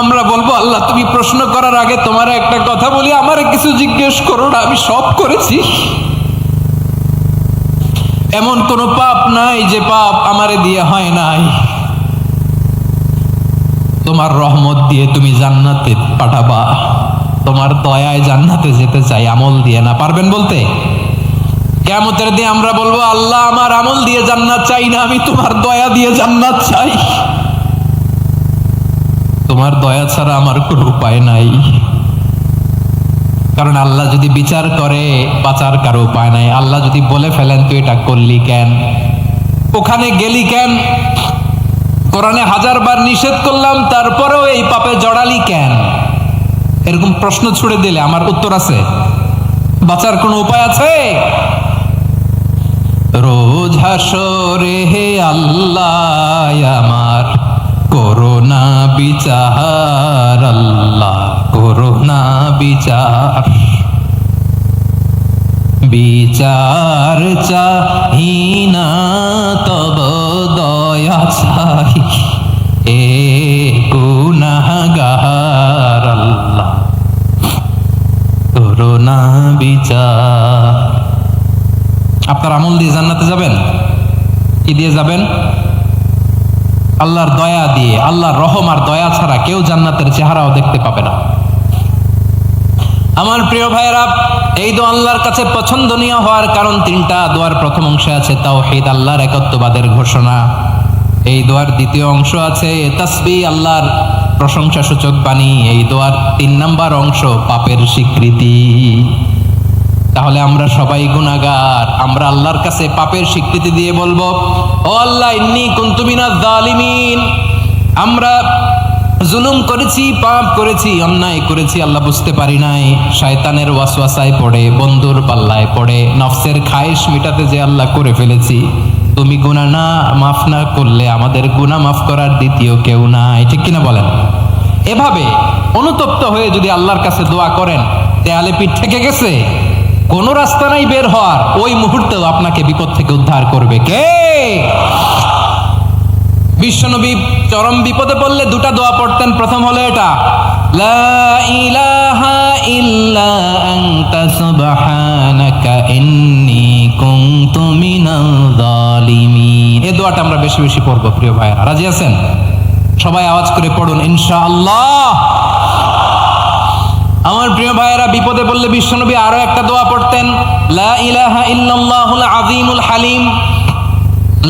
আমরা বলবো আল্লাহ তুমি প্রশ্ন করার আগে তোমার একটা কথা বলি, আমারে কিছু জিজ্ঞেস করো না, আমি সব করেছি। এমন কোন পাপ নাই যে পাপ আমারে দিয়ে হয় নাই। তোমার রহমত দিয়ে তুমি জান্নাতে পাঠাবা, তোমার দয়ায় জান্নাতে যেতে চাই, আমল দিয়ে না। পারবেন বলতে? কিয়ামতের দিন আমরা বলবো আল্লাহ আমার আমল দিয়ে জান্নাত চাই না, আমি তোমার দয়া দিয়ে জান্নাত চাই। তোমার দয়া ছাড়া আমার কোনো উপায় নাই। কারণ আল্লাহ যদি বিচার করে বাঁচার কারো উপায় নাই। আল্লাহ যদি বলে ফেলেন তুই এটা করলি কেন, ওখানে গেলি কেন, কোরআনে 1000 বার নিষেধ করলাম তারপরেও এই পাপে জড়ালি কেন, এরকম প্রশ্ন ছুড়ে দিলে আমার উত্তর আছে? বাঁচার কোনো উপায় আছে? রোজ হাসরে হে আল্লাহ আমার করোনা বিচার, আল্লাহ করোনা বিচার, বিচার চাহি না তব দয়া চাই, এ গুনাহগার আল্লাহ করোনা বিচার। আপনার আমল দিয়ে জান্নাতে যাবেন? কি দিয়ে যাবেন? আল্লাহর দয়া দিয়ে। আল্লাহর রহম আর দয়া ছাড়া কেউ জান্নাতের চেহারাও দেখতে পাবে না। আমার প্রিয় ভাইয়েরা, এই দোয়া আল্লাহর কাছে পছন্দনীয় হওয়ার কারণ 3টা। দোয়ার প্রথম অংশে আছে তাওহীদ, আল্লাহর একত্ববাদের ঘোষণা। এই দোয়ার দ্বিতীয় অংশ আছে তাসবিহ, আল্লাহর প্রশংসা সূচক বাণী। এই দোয়ার 3 নাম্বার অংশ পাপের স্বীকৃতি। তাহলে আমরা সবাই গুনাহগার। আমরা আল্লাহর কাছে পাপের স্বীকৃতি দিয়ে বলবো, ও আল্লাহ ইন্নী কুনতু মিনাজ জালিমিন, আমরা জুলুম করেছি, পাপ করেছি, অন্যায় করেছি, আল্লাহ বুঝতে পারি নাই। শয়তানের ওয়াসওয়াসায় পড়ে, বন্ধুর পাল্লায় পড়ে, নফসের খায়েশ মিটাতে যে আল্লাহ করে ফেলেছি। তুমি গুনাহ না মাফ না করলে আমাদের গুনাহ মাফ করার দ্বিতীয় কেউ নাই। ঠিক কিনা বলেন? এভাবে অনুতপ্ত হয়ে যদি আল্লাহর কাছে দোয়া করেন, দেয়ালে পিঠ থেকে গেছে, কোনো রাস্তা নাই বের হওয়ার, ওই মুহূর্তেও আপনাকে বিপদ থেকে উদ্ধার করবে কে? বিশ্বনবী চরম বিপদে পড়লে 2টা দোয়া পড়তেন। প্রথম হলো এটা, লা ইলাহা ইল্লা আনতা সুবহানাকা ইন্নী কুনতু মিনাল জালিমিন। এই দোয়াটা আমরা বেশি বেশি পড়বো প্রিয় ভাইরা। রাজি আছেন? সবাই আওয়াজ করে পড়ুন ইনশাআল্লাহ। আমার প্রিয় ভাইয়েরা, বিপদে পড়লে বিশ্বনবী আরো একটা দোয়া পড়তেন, লা ইলাহা ইল্লাল্লাহুল আযীমুল হালিম,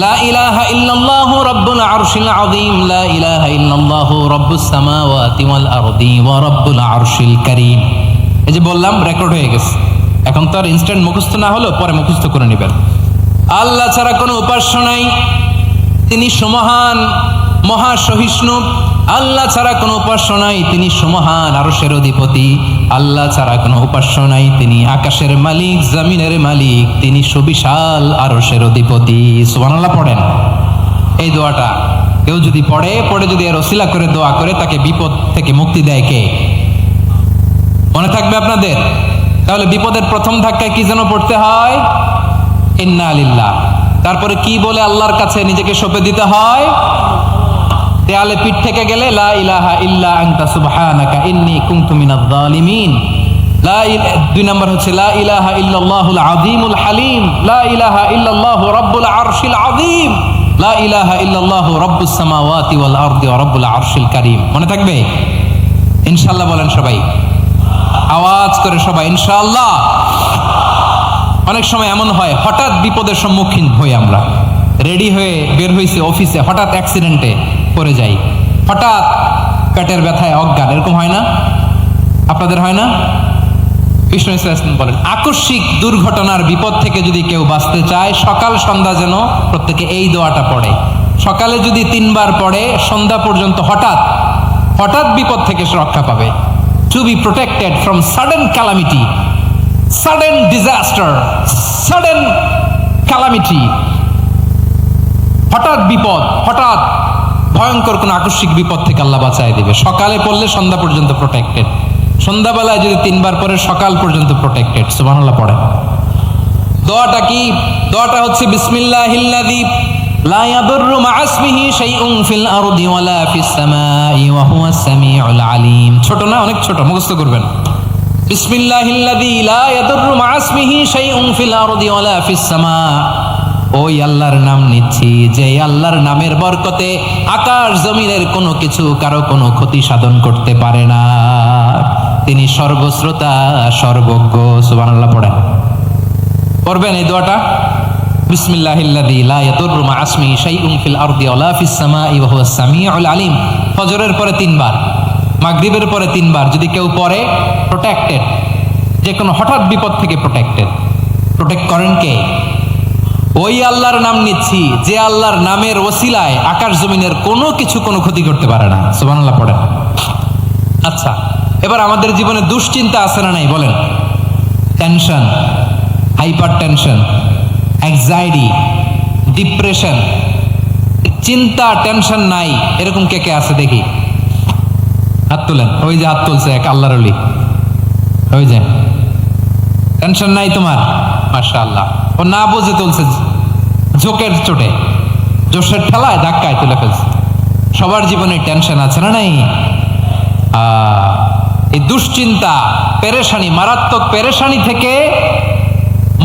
লা ইলাহা ইল্লাল্লাহু রাব্বুল আরশিল আযীম, লা ইলাহা ইল্লাল্লাহু রাব্বুস সামাওয়াতি ওয়াল আরদি ওয়া রাব্বুল আরশিল কারীম। এই যে বললাম, রেকর্ড হয়ে গেছে। এখন তো আর ইনস্ট্যান্ট মুখস্থ না হলেও পরে মুখস্থ করে নেবেন। আল্লাহ ছাড়া কোনো উপাস্য নাই, তিনি সমহান মহা সহিষ্ণু। আল্লাহ ছাড়া কোনো উপাস্য নাই, তিনি সমহান আরশের অধিপতি। আল্লাহ ছাড়া কোনো উপাস্য নাই, তিনি আকাশের মালিক, জমিনের মালিক, তিনি সুবিশাল আরশের অধিপতি। সুবহানাল্লাহ পড়েন। এই দোয়াটা কেউ যদি পড়ে যদি এর ওসিলা করে দোয়া করে, তাকে বিপদ থেকে মুক্তি দেয় কে? মনে থাকবে আপনাদের? তাহলে বিপদের প্রথম ধাক্কায় কি যেন পড়তে হয়? ইন্না লিল্লাহ। তারপরে কি বলে আল্লাহর কাছে নিজেকে সঁপে দিতে হয়? দেয়ালে পিঠ থেকে গেলে লা ইলাহা ইল্লা আনতা সুবহানাকা ইন্নী কুনতু মিনাজ জালিমিন। 2 নম্বর হচ্ছে লা ইলাহা ইল্লাল্লাহুল আযীমুল হালিম, লা ইলাহা ইল্লাল্লাহু রাব্বুল আরশিল আযীম, লা ইলাহা ইল্লাল্লাহু রাব্বুস সামাওয়াতি ওয়াল আরদি ওয়া রাব্বুল আরশিল কারীম। মনে থাকবে? ইনশাআল্লাহ বলেন সবাই, আওয়াজ করে সবাই ইনশাআল্লাহ। অনেক সময় এমন হয়, হঠাৎ বিপদের সম্মুখীন হই আমরা, রেডি হয়ে বের হইছে অফিসে, হঠাৎ অ্যাক্সিডেন্টে পড়ে যাই, হঠাৎ পেটের ব্যথায় অজ্ঞান, এরকম হয় না? আপনাদের হয় না? বিষ্ণু ইসলাম বলেন, আকস্মিক দুর্ঘটনার বিপদ থেকে যদি কেউ বাঁচতে চায়, সকাল সন্ধ্যা যেন প্রত্যেকে এই দোয়াটা পড়ে। সকালে যদি 3 বার পড়ে, সন্ধ্যা পর্যন্ত হঠাৎ বিপদ থেকে সে রক্ষা পাবে। To be protected from sudden calamity, sudden disaster, sudden calamity. হঠাৎ বিপদ, হঠাৎ ভয়ঙ্কর কোন আকস্মিক বিপদ থেকে আল্লাহ বাঁচায় দিবে। সকালে পড়লে সন্ধ্যা পর্যন্ত প্রোটেক্টেড, সন্ধ্যাবেলায় যদি 3 বার পরে সকাল পর্যন্ত প্রোটেক্টেড। সুবহানাল্লাহ পড়ে। দোয়াটা কি? দোয়াটা হচ্ছে বিসমিল্লাহিল্লাযী লা ইয়াদুররু মা ইসমিহি শাইউন ফিল আরদি ওয়ালা ফিস সামাই ওয়া হুয়াস সামিউল আলিম। ছোট না, অনেক ছোট, মুখস্থ করবেন। বিসমিল্লাহিল্লাযী লা ইয়াদুররু মা ইসমিহি শাইউন ফিল আরদি ওয়ালা ফিস সামা। ওই আল্লাহর নাম নিচ্ছি যে আল্লাহর নামের বরকতে আকাশ জমিনের কোনো কিছু কারো কোনো ক্ষতি সাধন করতে পারে না। তিনি সর্বশ্রোতা, সর্বজ্ঞ। সুবহানাল্লাহ পড়েন, পড়বেন এই দোয়াটা। বিসমিল্লাহিল্লাযী লা ইয়াদুররু মা ইসমিহি শাইউন ফিল আরদি ওয়ালা ফিস সামাই ওয়া হুয়াস সামিউল আলিম। ফজরের পরে 3 বার, মাগরিবের পরে 3 বার যদি কেউ পড়ে, প্রোটেক্টেড, যে কোনো হঠাৎ বিপদ থেকে প্রোটেক্টেড। প্রোটেক্ট করেন কে? ওই আল্লাহর নাম নিচ্ছি যে আল্লাহর নামের ওসিলায় আকাশ জমিনের কোনো কিছু কোনো ক্ষতি করতে পারে না। সুবহানাল্লাহ পড়েন। আচ্ছা, এবার আমাদের জীবনে দুশ্চিন্তা আছে না নাই বলেন? Tension, hyper tension, anxiety, depression, চিন্তা টেনশন নাই এরকম কে কে আছে দেখি, হাত তুলেন। ওই যে হাত তুলছে এক আল্লাহর ওলি, ওই যে টেনশন নাই তোমার, মাশাআল্লাহ। ও না বুঝে তুলছে, ঝোঁকের চোটে, জোশের ঠেলায় ধাক্কায় তুলে ফেলছে। সবার জীবনে টেনশন আছে না নাই? এই দুশ্চিন্তা, পেরেশানি, মারাত্মক পেরেশানি থেকে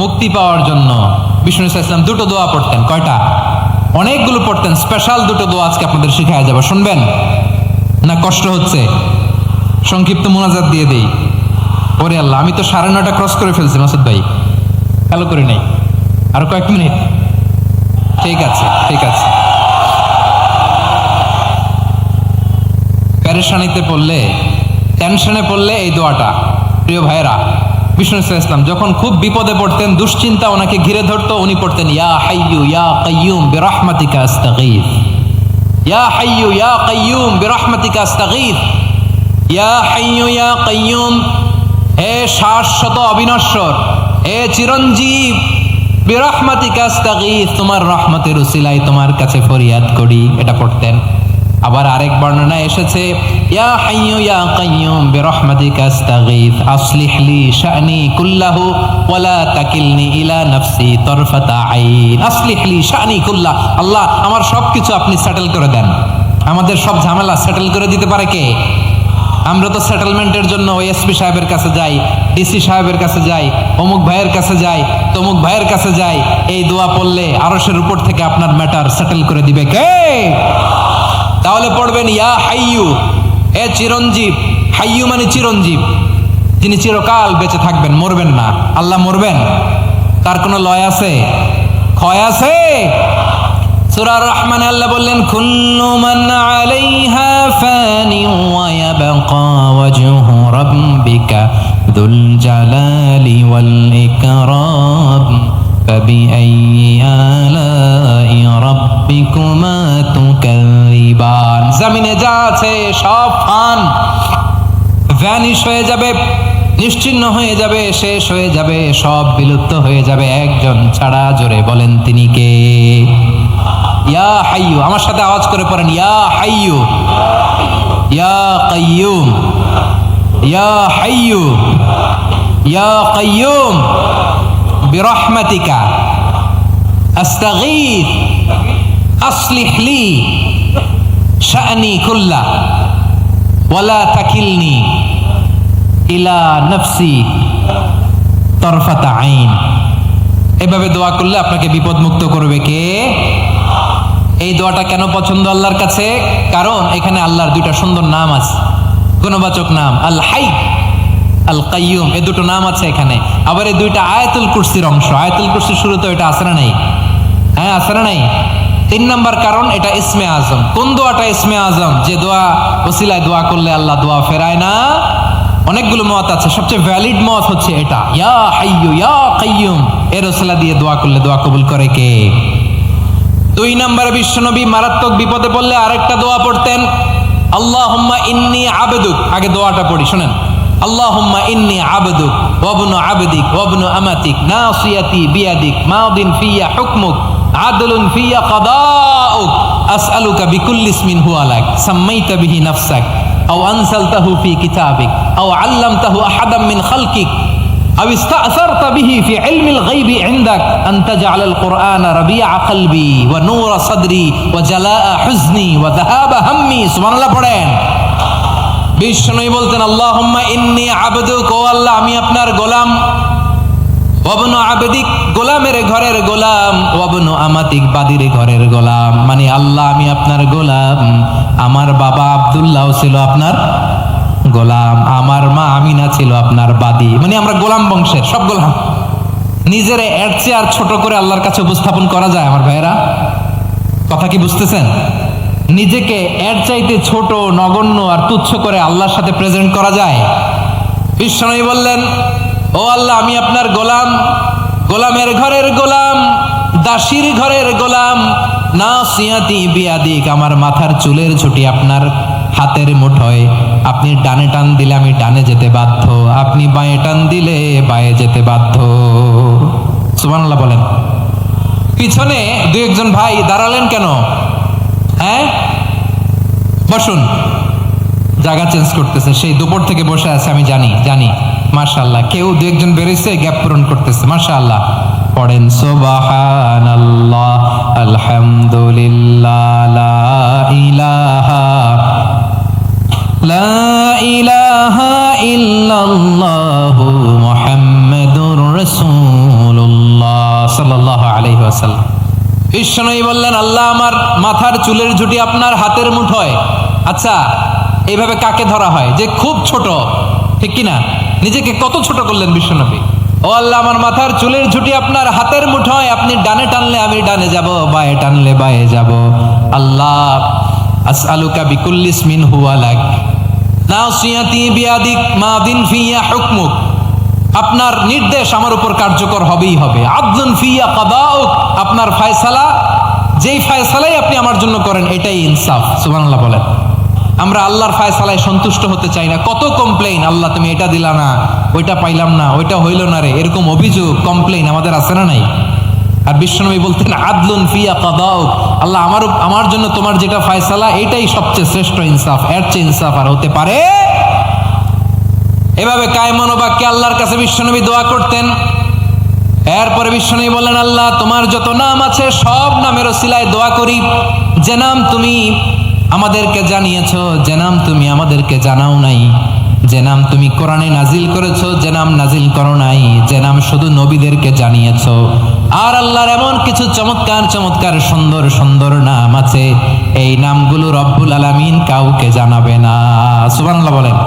মুক্তি পাওয়ার জন্য বিষ্ণু ইসলাম 2টো দোয়া পড়তেন। কয়টা? অনেকগুলো পড়তেন। স্পেশাল 2টো দোয়া আজকে আপনাদের শিখায়া যাবো, শুনবেন না? কষ্ট হচ্ছে? সংক্ষিপ্ত মোনাজাত দিয়ে দেই। ওরে আল্লাহ, আমি তো 9:30 ক্রস করে ফেলছি মাসুদ ভাই, খেয়াল করি নাই। আরো কয়েক মিনিট, ঠিক আছে, ঠিক আছে। পেরেশানিতে পড়লে, টেনশনে পড়লে এই দোয়াটা, প্রিয় ভাইয়েরা, বিষ্ণু ইসলাম যখন খুব বিপদে পড়তেন, দুশ্চিন্তা ওনাকে ঘিরে ধরতো, উনি পড়তেন ইয়া হাইয়ু ইয়া কাইয়ুম বিরহমাতিকা আস্তাগীথ। ইয়া হাইয়ু ইয়া কাইয়ুম বিরহমাতিকা আস্তাগীথ। ইয়া হাইয়ু ইয়া কাইয়ুম, হে শাশ্বত অবিনশ্বর, হে চিরঞ্জীব, বিরহমাতিকা আস্তাগীথ, তোমার রহমতের উসিলায় তোমার কাছে ফরিয়াদ করি। এটা পড়তেন। আবার আরেক বর্ণনায় এসেছে ইয়া হাইয়ু ইয়া কাইয়ুম বিরহমাতিকা আস্তাগীথ আসলিহ লি শা'নি কুল্লাহু ওয়া লা তাকিলনি ইলা নাফসি তারফাতা আইন। আসলিহ লি শা'নি কুল্লাহ, আল্লাহ আমার সবকিছু আপনি সেটেল করে দেন। আমাদের সব ঝামেলা সেটেল করে দিতে পারে কে? আমরা তো সেটেলমেন্টের জন্য ওই এসপি সাহেবের কাছে যাই, ডিসি সাহেবের কাছে যাই, অমুক ভাইয়ের কাছে যাই, তমুক ভাইয়ের কাছে যাই। এই দোয়া পড়লে আরশের উপর থেকে আপনার ম্যাটার সেটেল করে দিবে কে? তাহলে পড়বেন ইয়া হাইয়ু, এ চিরঞ্জীব। হাইয়ু মানে চিরঞ্জীব, যিনি চিরকাল বেঁচে থাকবেন, মরবেন না। আল্লাহ মরবেন? তার কোনো লয় আছে? ক্ষয় আছে? সূরা রহমানে আল্লাহ বললেন কুল্লু মান আলাইহা ফানি ওয়া ইয়াবকা ওয়াজহু রাব্বিকা যুল জালালি ওয়াল ইকরাম ফাবিআইয়ি আলাই রাব্বিকুমা তুকাযিবান। জমিনে যা আছে সব ফান, ভ্যানিশ হয়ে যাবে, নিশ্চিহ্ন হয়ে যাবে, শেষ হয়ে যাবে, সব বিলুপ্ত হয়ে যাবে একজন ছাড়া। জোরে বলেন তিনি কে? ইয়া হাইয়ু, আমার সাথে আওয়াজ করে পড়েন ইয়া হাইয়ু ইয়া কাইয়ুম ইয়া হাইয়ু ইয়া কাইয়ুম বিরহমাতিকা আস্তাগীথ আসলিহ লি শা'নি কুল্লাহ ওয়া লা তাকিলনি ইলা নাফসি তারফাতা আইন। এভাবে দোয়া করলে আপনাকে বিপদ মুক্ত করবে কে? এই দোয়াটা কেন পছন্দ আল্লাহর কাছে? কারণ এখানে আল্লাহর 2টা সুন্দর নাম আছে, গুণবাচক নাম, আল হাই, আল কাইয়ুম, এই 2টো নাম আছে এখানে। আবার এই 2টা আয়াতুল কুরসির অংশ। আয়াতুল কুরসির শুরুতে এটা আছে না নাই? হ্যাঁ, আছে না নাই? 3 নাম্বার কারণ এটা ইসমে আজম। কোন দোয়াটা ইসমে আজম? যে দোয়া ওসিলায় দোয়া করলে আল্লাহ দোয়া ফেরায় না। অনেকগুলো মত আছে, সবচেয়ে ভ্যালিড মত হচ্ছে এটা, ইয়া হাইয়ু ইয়া কাইয়ুম, এর ওসিলা দিয়ে দোয়া করলে দোয়া কবুল করে কে? 2 নম্বরে বিশ্বনবী মারাত্মক বিপদে পড়লে আরেকটা দোয়া পড়তেন, আল্লাহুম্মা ইন্নী আবদুক। আগে দোয়াটা পড়ি, শুনেন। আল্লাহুম্মা ইন্নী আবদুক ওয়া ইবনু আবদিক ওয়া ইবনু আমাতিক নাসিয়াতি বিয়াদিক মাদিন ফিয়া হুকমুক আদলুন ফিয়া কাদাউক আসআলুকা বিকুল্লি ইসমিন হুয়া লাক সাম্মাইতা বিহি নাফসাক আও আনসালতাহু ফি কিতাবিক আও আল্লামতাহু আহাদাম মিন খালকিক আও ইস্তাআসারতা বিহি ফি ইলমিল গায়বি ইনদাক আন তাজআলাল কুরআনা রাবিআ কলবি ওয়া নূরা সাদরি ওয়া জালাআ হুজনি ওয়া যাহাবা হাম্মি। সুবহানাল্লাহ পড়েন। বিষ্ণু বলতেন আল্লাহুম্মা ইন্নী আবদুক, ও আল্লাহ আমি আপনার গোলাম, ওয়াবনু আবদিক গোলামের ঘরের গোলাম, ওয়াবনু আমাতিক বাদির ঘরের গোলাম। মানে আল্লাহ আমি আপনার গোলাম, আমার বাবা আব্দুল্লাহ ছিল আপনার গোলাম, আমার মা আমিনা ছিল আপনার বাদী। মানে আমরা গোলাম বংশের সব গোলাম। নিজের এর চেয়ে আর ছোট করে আল্লাহর কাছে উপস্থাপন করা যায় আমার ভাইয়েরা? কথা কি বুঝতেছেন? নিজেকে এর চাইতে ছোট, নগণ্য আর তুচ্ছ করে আল্লাহর সাথে প্রেজেন্ট করা যায়? বিষ্ণু বললেন ও আল্লাহ আমি আপনার গোলাম, গোলামের ঘরের গোলাম, দাসীর ঘরের গোলাম। নাসিয়াতি বিয়াদিক, আমার মাথার চুলের ঝুঁটি আপনার হাতের মুঠোয়, আপনি ডানে টান দিলে আমি ডানে যেতে বাধ্য, আপনি বাঁয়ে টান দিলে বাঁয়ে যেতে বাধ্য। সুবহানাল্লাহ বলেন। পিছনে দু একজন ভাই দাঁড়ালেন কেন? হ্যাঁ বসুন, জায়গা চেঞ্জ করতেছে, সেই দুপুর থেকে বসে আছে আমি জানি। মাশাআল্লাহ, কেউ দু একজন বেরিয়েছে, গ্যাপ পূরণ করতেছে। মাশাআল্লাহ পড়েন সুবহানাল্লাহ আলহামদুলিল্লাহ লা ইলাহা ইল্লাল্লাহু মুহাম্মাদুর রাসূলুল্লাহ সাল্লাল্লাহু আলাইহি ওয়াসাল্লাম। বিষ্ণু বললেন আল্লাহ আমার মাথার চুলের ঝুঁটি আপনার হাতের মুঠোয়। আচ্ছা এইভাবে কাকে ধরা হয়? যে খুব ছোট, ঠিক কিনা? নিজেকে কত ছোট করলেন বিশ্বনবী। ও আল্লাহ আমার মাথার চুলের ঝুঁটি আপনার হাতের মুঠোয়, আপনি ডানে টানলে আমি ডানে যাব, বাঁয়ে টানলে বাঁয়ে যাব। আল্লাহ আসআলুকা বিকুল্লি ইসমিন হুয়া লাক নাসিয়াতি বিয়াদিক মাদিন ফিয়া হুকমুক, আপনার নির্দেশ আমার উপর কার্যকর হবেই হবে। আদলুন ফিয়া কাদাউক, আপনার ফয়সালা, যেই ফয়সালাই আপনি আমার জন্য করেন এটাই ইনসাফ। সুবহানাল্লাহ বলেন। আমরা আল্লাহর ফয়সালায় সন্তুষ্ট হতে চাই না। কত কমপ্লেইন, আল্লাহ তুমি এটা দিলা না, ওইটা পাইলাম না, ওইটা হইল না রে, এরকম অভিযোগ কমপ্লেইন আমাদের আছে না নাই? আর বিশ্বনবী বলতেন আদলুন ফিয়া কাদাউক, আল্লাহ আমার জন্য তোমার যেটা ফয়সালা এটাই সবচেয়ে শ্রেষ্ঠ ইনসাফ, এর চেয়ে ইনসাফ আর হতে পারে? এভাবে কায় মনোবাক্যে আল্লাহর কাছে বিশ্বনবী দোয়া করতেন। এরপরে বিশ্বনবী বললেন আল্লাহ তোমার যত নাম আছে সব নামের ওসিলায় দোয়া করি, যে নাম তুমি আমাদেরকে জানিয়েছো, যে নাম তুমি আমাদেরকে জানাও নাই, যে নাম তুমি কোরআনে নাজিল করেছো, যে নাম নাজিল করো নাই, যে নাম শুধু নবীদেরকে জানিয়েছো। আর আল্লাহর এমন কিছু চমৎকার চমৎকার সুন্দর সুন্দর নাম আছে, এই নামগুলো রব্বুল আলামিন কাউকে জানাবে না। সুবহানাল্লাহ বলেন।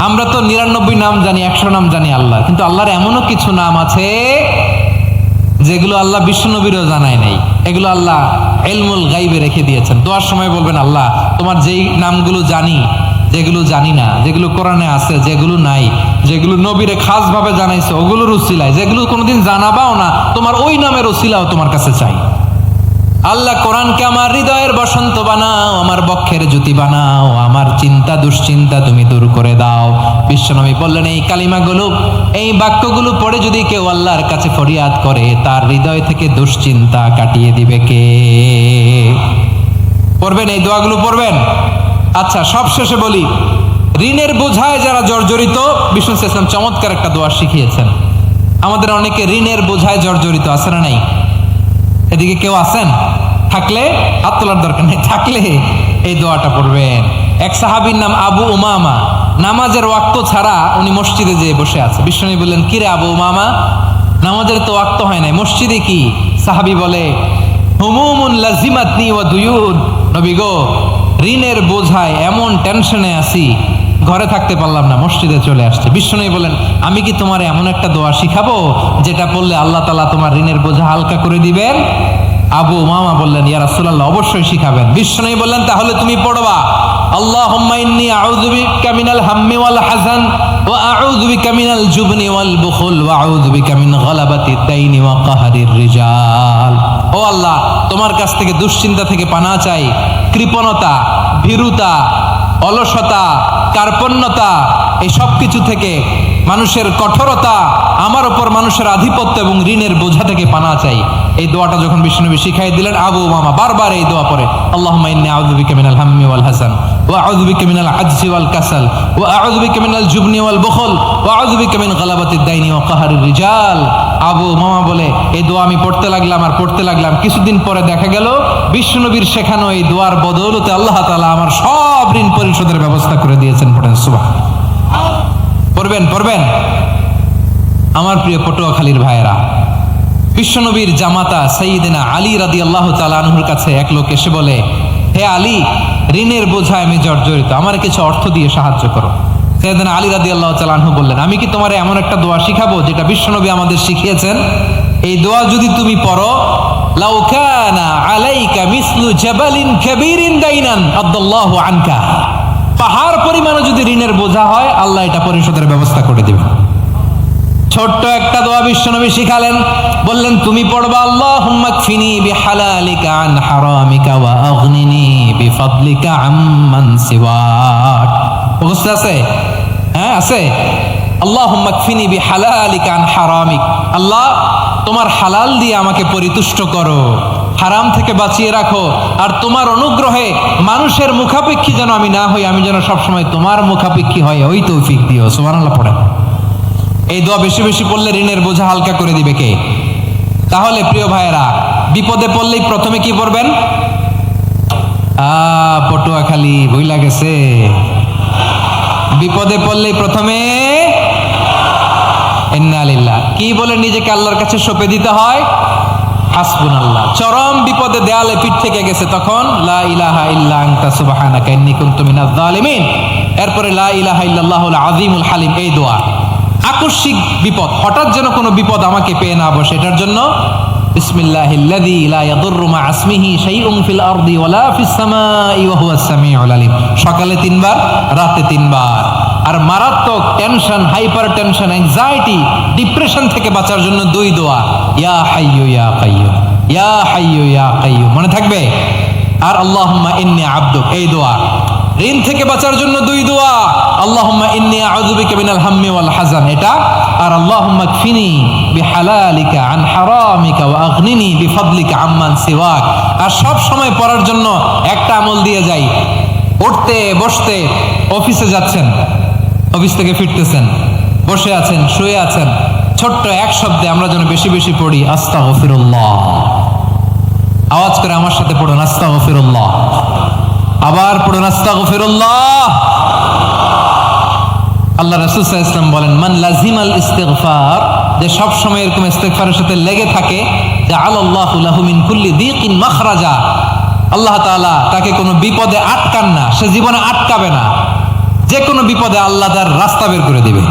আমরা তো 99 নাম জানি, 100 নাম জানি আল্লাহ, কিন্তু আল্লাহর এমনও কিছু নাম আছে যেগুলো আল্লাহ বিশ্বনবীরও জানায় নাই। এগুলো আল্লাহ ইলমুল গায়বে রেখে দিয়েছেন। দোয়ার সময় বলবেন আল্লাহ তোমার যেই নামগুলো জানি, যেগুলো জানি না, যেগুলো কোরআনে আছে, যেগুলো নাই, যেগুলো নবীরে খাস ভাবে জানাইছে ওগুলোর উসিলায়, যেগুলো কোনোদিন জানাবাও না তোমার ওই নামের উসিলাও তোমার কাছে চাই। আল্লাহ কোরআনকে আমার হৃদয়ের বসন্ত বানাও, আমার বক্ষের জ্যোতি বানাও, আমার চিন্তা দুশ্চিন্তা তুমি দূর করে দাও। বিশ্বনবী বললেন এই কালিমাগুলো, এই বাক্যগুলো পড়ে যদি কেউ আল্লাহর কাছে ফরিয়াদ করে তার হৃদয় থেকে দুশ্চিন্তা কাটিয়ে দিবে কে? পড়বেন, এই দোয়াগুলো পড়বেন। আচ্ছা সবশেষে বলি, ঋণের বোঝায় যারা জর্জরিত, বিষ্ণু ইসলাম চমৎকার একটা দোয়া শিখিয়েছেন। আমাদের অনেকে ঋণের বোঝায় জর্জরিত, আছে না নাই? এদিকে কেউ আছেন? থাকলে হাত তোলার দরকার নেই, থাকলে এই দোয়াটা পড়বেন। এক সাহাবীর নাম আবু উমামা, নামাজের ওয়াক্ত ছাড়া উনি মসজিদে যেয়ে বসে আছে। বিষ্ণু বললেন কিরে আবু উমামা, নামাজের তো ওয়াক্ত হয় নাই, মসজিদে কি? সাহাবী বলে হুমুমুন লাজিমাতনি ওয়া দুয়ুন, নবী গো ঋণের বোঝায় এমন টেনশনে আছি, ঘরে থাকতে পারলাম না, মসজিদে চলে আসছে। বিষ্ণু বলেন আমি কি তোমার এমন একটা দোয়া শিখাবো যেটা পড়লে আল্লাহ তাআলা তোমার ঋণের বোঝা হালকা করে দিবেন? আবু উমামা বললেন ইয়া রাসূলুল্লাহ অবশ্যই শিখাবেন। বিষ্ণু বললেন তাহলে তুমি পড়বা আল্লাহুম্মা ইন্নী আউযু বিকা মিনাল হাম্মি ওয়াল হাযান ওয়া আউযু বিকা মিনাল জুবনি ওয়াল বুখল ওয়া আউযু বিকা মিন গালাবাতিদ দাইনি ওয়া কাহরির রিজাল। ও আল্লাহ তোমার কাছ থেকে দুশ্চিন্তা থেকে পানাহ চাই, কৃপণতা, ভীরুতা, অলসতা, কার্পণ্যতা, এই সব কিছু থেকে, মানুষের কঠোরতা, আমার উপর মানুষের আধিপত্য এবং ঋণের বোঝা থেকে পানা চাই। এই দোয়াটা যখন বিশ্বনবী শিখাই দিলেন, আবু উমামা বারবার এই দোয়া পড়ে, আল্লাহুম্মা ইন্নী আউযু বিকা মিনাল হাম্মি ওয়াল হাসান ওয়া আউযু বিকা মিনাল আজজি ওয়াল কাসাল ওয়া আউযু বিকা মিনাল জুবনি ওয়াল বুখল ওয়া আউযু বিকা মিন গালাবাতিদ দাইনি ওয়া কাহরির রিজাল। আবু উমামা বলে এই দোয়া আমি পড়তে লাগলাম। কিছুদিন পরে দেখা গেল বিশ্বনবীর শেখানো এই দোয়ার বদৌলতে আল্লাহ তাআলা আমার সব ঋণ পরিশোধের ব্যবস্থা করে দিয়েছেন। পড়েন সুবহান। পড়বেন। আমার প্রিয় পটুয়াখালীর ভাইয়েরা, বিশ্বনবীর জামাতা সাইয়্যিদিনা আলী রাদিয়াল্লাহু তাআলা আনহুর কাছে এক লোক এসে বলে, হে আলী, ঋণের বোঝায় আমি জর্জরিত, আমার কিছু অর্থ দিয়ে সাহায্য করো। সাইয়্যিদিনা আলী রাদিয়াল্লাহু তাআলা আনহু বললেন, আমি কি তোমার এমন একটা দোয়া শিখাবো যেটা বিশ্বনবী আমাদের শিখিয়েছেন? এই দোয়া যদি তুমি পড়ো, লাউ কানা আলাইকা মিসলু জাবালিন কাবীরিন দাইনান আদাল্লাহু আনকা, পাহাড় পরিমাণও যদি ঋণের বোঝা হয়, আল্লাহ এটা পরিশোধের ব্যবস্থা করে দিবেন। ছোট্ট একটা দোয়া বিশ্বনবী শিখালেন, বললেন তুমি পড়বা, আল্লাহুম্মা কফিনি বিহালালিকা আন হারামিকা ওয়া আগনিনি বিফাদলিকা আম্মান সিওয়াক। বুঝতে আছে? হ্যাঁ আছে। আল্লাহুম্মা কফিনি বিহালালিকা আন হারামিক, আল্লাহ তোমার হালাল দিয়ে আমাকে পরিতুষ্ট করো, হারাম থেকে বাঁচিয়ে রাখো, আর তোমার অনুগ্রহে মানুষের মুখাপেক্ষী যেন আমি না হই, আমি যেন সবসময় তোমার মুখাপেক্ষী হয়, ওই তৌফিক দিও। সুবহানাল্লাহ পড়েন। এই দোয়া বেশি বেশি পড়লে ঋণের বোঝা হালকা করে দিবে কে? তাহলে প্রিয় ভাইয়েরা, বিপদে পড়লেই প্রথমে কি পড়বেন? পটুয়াখালী ভুইলা গেছে। বিপদে পড়লেই প্রথমে ইন্না লিল্লাহ কি বলে নিজেকে আল্লাহর কাছে সঁপে দিতে হয়? হাসবুনাল্লাহ। চরম বিপদে দেয়ালে পিঠ থেকে গেছে, তখন লা ইলাহা ইল্লা আনতা সুবহানাকা ইন্নী কুনতু মিনাজ জালিমিন। এরপরে লা ইলাহা ইল্লাল্লাহুল আযীমুল হালিম, এই দোয়া। আকস্মিক বিপদ, হঠাৎ যেন কোনো বিপদ আমাকে পেয়ে না বসে, এটার জন্য বিসমিল্লাহিল্লাযী লা ইয়াদুররু মা ইসমিহি শাইউন ফিল আরদি ওয়ালা ফিস সামাই ওয়া হুয়াস সামিউল আলিম। সকালে 3 বার, রাতে 3 বার। আর মারাত্মক tension, hyper tension, anxiety, depression থেকে বাঁচার জন্য 2 দোয়া, ইয়া হাইয়্যু ইয়া কাইয়্যুম, ইয়া হাইয়্যু ইয়া কাইয়্যুম, মনে থাকবে? আর আল্লাহুম্মা ইন্নী আবদুক, এই দোয়া। ঋণ থেকে বাঁচার জন্য 2 দোয়া, আল্লাহুম্মা ইন্নী আউযু বিকা মিনাল হাম্মি ওয়াল হাযান, এটা। আর আল্লাহুম্মা কফিনি বিহালালিকা আন হারামিকা ওয়া আগনিনি বিফাদলিকা আম্মান সিওয়াক। আর সব সময় পড়ার জন্য একটা আমল দিয়ে যাই, উঠতে বসতে, অফিসে যাচ্ছেন, অফিস থেকে ফিরতেছেন, বসে আছেন, শুয়ে আছেন, ছোট্ট এক শব্দে আমরা যেন বেশি বেশি পড়ি আস্তাগফিরুল্লাহ। আওয়াজ করে আমার সাথে পড়ুন, আস্তাগফিরুল্লাহ। আবার পড়ুন, আস্তাগফিরুল্লাহ। আল্লাহ রাসূল সাল্লাল্লাহু আলাইহি ওয়াসাল্লাম বলেন, মান লাজিমাল ইস্তিগফার, যে সব সময় এরকম ইস্তিগফারের সাথে লেগে থাকে, জাআলাল্লাহু লাহু মিন কুল্লি দিকিন মাখরাজা, আল্লাহ তাআলা তাকে কোনো বিপদে আটকান না, সে জীবনে আটকাবে না, যে কোনো বিপদে আল্লাহ তার রাস্তা বের করে দিবে।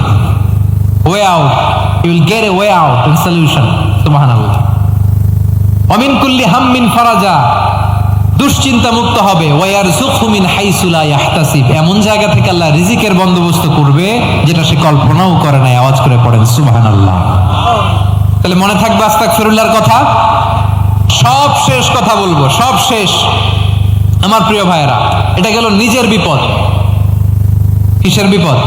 Way out, you will get a way out and solution. সুবহানাল্লাহ। ওয়া মিন কুল্লি হাম্মিন ফারাজা, দুশ্চিন্তা মুক্ত হবে। ওয়ারযুকহু মিন হাইসু লা ইয়াহতাসিব, এমন জায়গা থেকে আল্লাহ রিজিকের বন্দোবস্ত করবে যেটা সে কল্পনাও করে নাই। আওয়াজ করে পড়েন সুবহানাল্লাহ। তাহলে মনে থাকবে আস্তাগফিরুল্লাহর কথা। সব শেষ কথা বলবো, সব শেষ আমার প্রিয় ভাইয়েরা। এটা গেল নিজের বিপদ। কিসের বিপদ?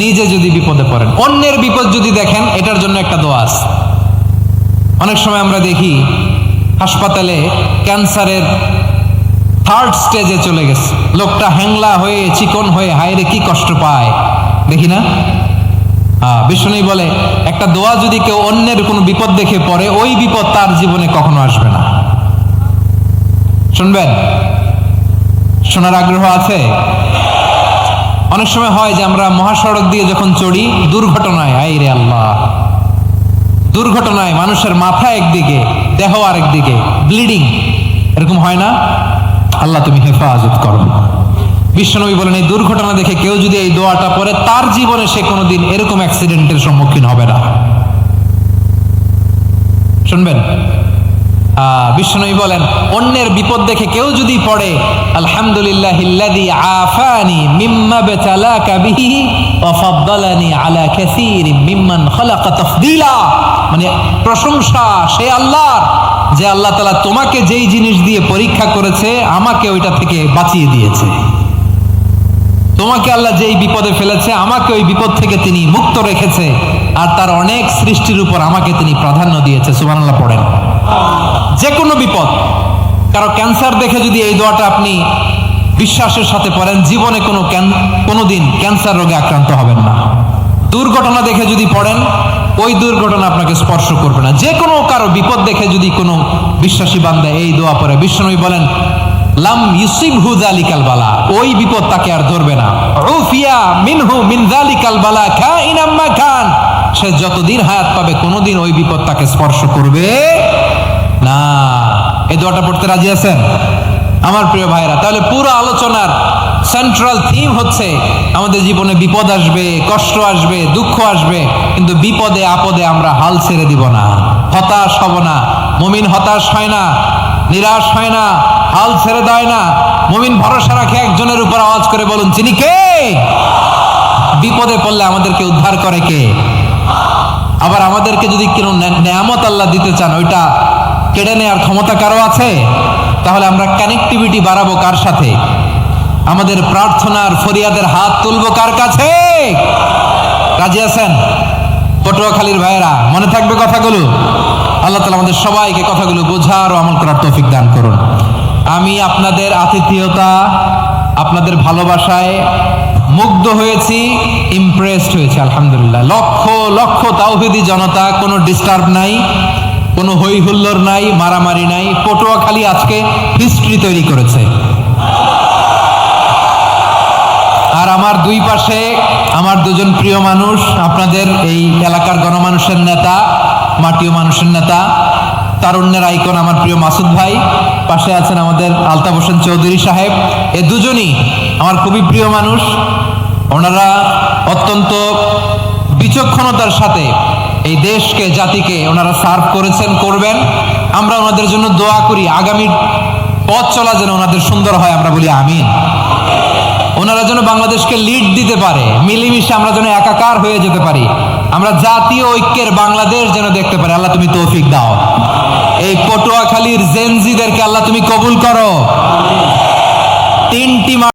নিজে যদি বিপদে পড়েন। অন্যের বিপদ যদি দেখেন, এটার জন্য একটা দোয়া আছে। অনেক সময় আমরা দেখি হাসপাতালে ক্যান্সারের 3rd স্টেজে চলে গেছে, লোকটা হ্যাংলা হয়ে, চিকন হয়ে, হায়রে কি কষ্ট পায়, দেখি না? বিষ্ণু বলে, একটা দোয়া যদি কেউ অন্যের কোনো বিপদ দেখে পড়ে, ওই বিপদ তার জীবনে কখনো আসবে না। শুনবেন? শোনার আগ্রহ আছে? অনেক সময় হয় যে আমরা মহাসড়ক দিয়ে যখন চড়ি, দুর্ঘটনায়, আইরে আল্লাহ, দুর্ঘটনায় মানুষের মাথা একদিকে, দেহ আরেকদিকে, ব্লিডিং, এরকম হয় না? আল্লাহ তুমি হেফাজত করো। বিশ্বনবী বলেন, এই দুর্ঘটনা দেখে কেউ যদি এই দোয়াটা পড়ে, তার জীবনে সে কোনোদিন এরকম অ্যাক্সিডেন্টের সম্মুখীন হবে না। শুনবেন? বিশ্বনবী বলেন, অন্যের বিপদ দেখে কেউ যদি পড়ে, আলহামদুলিল্লাহিল্লাযী আফানি মিম্মা বাতালাকা বিহি ওয়া ফাদ্দালানি আলা কাসীরিম মিম্মান খালাকা তাফদীলা, মানে প্রশংসা সেই আল্লাহর, যে আল্লাহ তাআলা তোমাকে যেই জিনিস দিয়ে পরীক্ষা করেছে, আমাকে ওইটা থেকে বাঁচিয়ে দিয়েছে। তোমাকে আল্লাহ যেই বিপদে ফেলেছে, আমাকে ওই বিপদ থেকে তিনি মুক্ত রেখেছে, আর তার অনেক সৃষ্টির উপর আমাকে তিনি প্রাধান্য দিয়েছে। সুবহানাল্লাহ পড়েন। যে কোনো বিপদ, কারো ক্যান্সার দেখে যদি এই দোয়াটা আপনি বিশ্বাসের সাথে পড়েন, জীবনে কোনোদিন ক্যান্সার রোগে আক্রান্ত হবেন না। দুর্ঘটনা দেখে যদি পড়েন, ওই দুর্ঘটনা আপনাকে স্পর্শ করবে না। যে কোনো কারো বিপদ দেখে যদি কোনো বিশ্বাসী বান্দা এই দোয়া পড়ে, বিশ্বনবী বলেন লাম ইউসিবহু যালিকাল বালা, ওই বিপদ তাকে আর ধরবে না। উফিয়া মিনহু মিন যালিকাল বালা কাইনাম মা কান, সে যতদিন হায়াত পাবে কোনোদিন ওই বিপদ তাকে স্পর্শ করবে না। এই দোয়াটা পড়তে রাজি আছেন আমার প্রিয় ভাইরা? তাহলে পুরো আলোচনার সেন্ট্রাল থিম হচ্ছে আমাদের জীবনে বিপদ আসবে, কষ্ট আসবে, দুঃখ আসবে, কিন্তু বিপদে আপদে আমরা হাল ছেড়ে দিব না, হতাশ হব না। মুমিন হতাশ হয় না, নিরাশ হয় না, হাল ছেড়ে দেয় না। মুমিন ভরসা রাখে একজনের উপর। আওয়াজ করে বলুন, তিনি কে? বিপদে পড়লে আমাদেরকে উদ্ধার করে কে? আবার আমাদেরকে যদি কোনো নেয়ামত আল্লাহ দিতে চান, ওইটা কেড়ে নেওয়ার ক্ষমতা কারো আছে? তাহলে আমরা কানেক্টিভিটি বাড়াবো কার সাথে? আমাদের প্রার্থনার ফরিয়াদের হাত তুলবো কার কাছে? রাজি আছেন পটুয়াখালীর ভাইয়েরা? মনে থাকবে কথাগুলো? আল্লাহ তাআলা আমাদের সবাইকে কথাগুলো বোঝার ও আমল করার তৌফিক দান করুন। আমি আপনাদের আতিথেয়তা, আপনাদের ভালোবাসায় মুগ্ধ হয়েছি, ইমপ্রেসড হয়েছি। আলহামদুলিল্লাহ। লক্ষ লক্ষ তাওহীদি জনতা, কোনো ডিস্টার্ব নাই, কোনো হই হুল্লোড় নাই, মারামারি নাই। পটুয়াখালী আজকে হিস্ট্রি তৈরি করেছে। আর আমার দুই পাশে আমার দুজন প্রিয় মানুষ, আপনাদের এই এলাকার গণমানুষের নেতা, মাটিও মানুষের নেতা, তারুণ্যের আইকন আমার প্রিয় মাসুদ ভাই। পাশে আছেন আমাদের আলতাফ হোসেন চৌধুরী সাহেব। এ দুজনই আমার খুবই প্রিয় মানুষ। ওনারা অত্যন্ত বিচক্ষণতার সাথে এই দেশকে, জাতিকে ওনারা সার্ভ করেছেন, করবেন। আমরা ওনাদের জন্য দোয়া করি, আগামী পথ চলা যেন ওনাদের সুন্দর হয়। আমরা বলি আমিন। ওনারা যেন বাংলাদেশকে লিড দিতে পারে, মিলেমিশে আমরা যেন একাকার হয়ে যেতে পারি, আমরা জাতীয় ঐক্যের বাংলাদেশ যেন দেখতে পারি। আল্লাহ তুমি তৌফিক দাও। এই পটুয়াখালীর জেনজিদেরকে আল্লাহ তুমি কবুল করো। 3টি